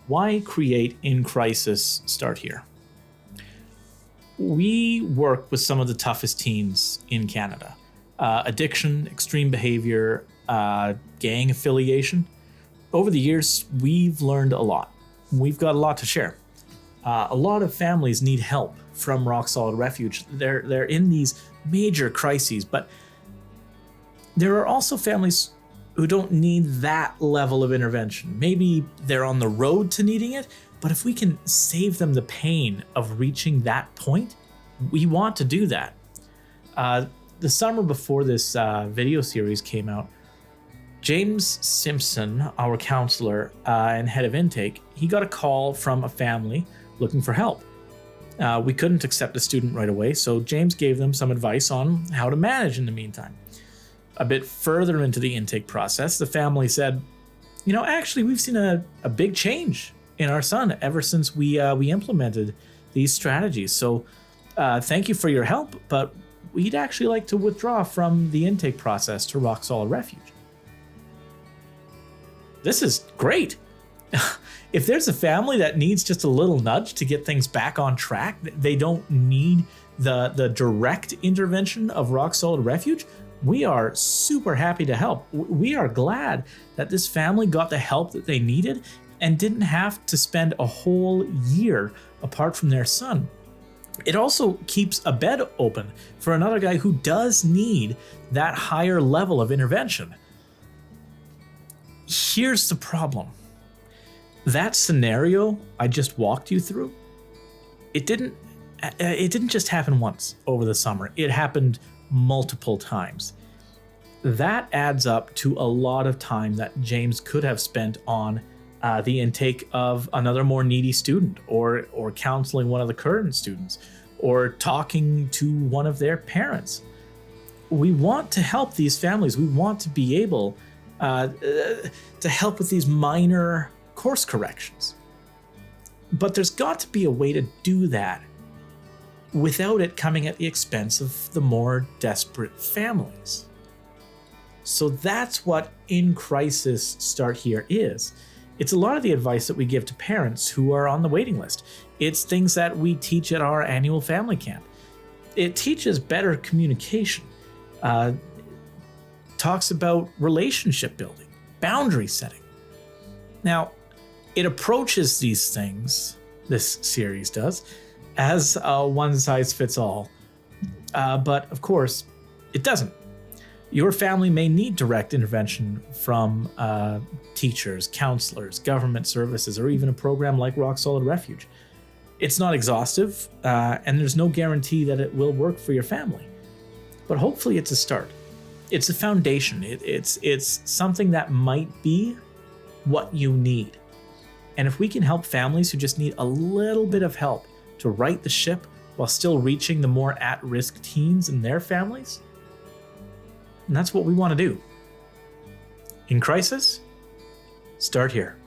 Why create In Crisis Start Here? We work with some of the toughest teens in Canada. Addiction, extreme behavior, gang affiliation. Over the years, we've learned a lot. We've got a lot to share. A lot of families need help from Rock Solid Refuge. They're in these major crises, but there are also families who don't need that level of intervention. Maybe they're on the road to needing it, but if we can save them the pain of reaching that point, we want to do that. The summer before this video series came out, James Simpson, our counselor and head of intake, he got a call from a family looking for help. We couldn't accept a student right away, so James gave them some advice on how to manage in the meantime. A bit further into the intake process, the family said, actually, we've seen a big change in our son ever since we implemented these strategies. So thank you for your help, but we'd actually like to withdraw from the intake process to Rock Solid Refuge. This is great. If there's a family that needs just a little nudge to get things back on track, they don't need the direct intervention of Rock Solid Refuge, we are super happy to help. We are glad that this family got the help that they needed and didn't have to spend a whole year apart from their son. It also keeps a bed open for another guy who does need that higher level of intervention. Here's the problem. That scenario I just walked you through, it didn't just happen once over the summer. It happened multiple times. That adds up to a lot of time that James could have spent on the intake of another more needy student, or counseling one of the current students, or talking to one of their parents. We want to help these families. We want to be able to help with these minor course corrections. But there's got to be a way to do that without it coming at the expense of the more desperate families. So that's what In Crisis Start Here is. It's a lot of the advice that we give to parents who are on the waiting list. It's things that we teach at our annual family camp. It teaches better communication, talks about relationship building, boundary setting. Now, it approaches these things, this series does, as a one-size-fits-all. But of course, it doesn't. Your family may need direct intervention from teachers, counselors, government services, or even a program like Rock Solid Refuge. It's not exhaustive, and there's no guarantee that it will work for your family. But hopefully it's a start. It's a foundation. It's something that might be what you need. And if we can help families who just need a little bit of help to right the ship while still reaching the more at-risk teens and their families, and that's what we want to do. In Crisis, start here.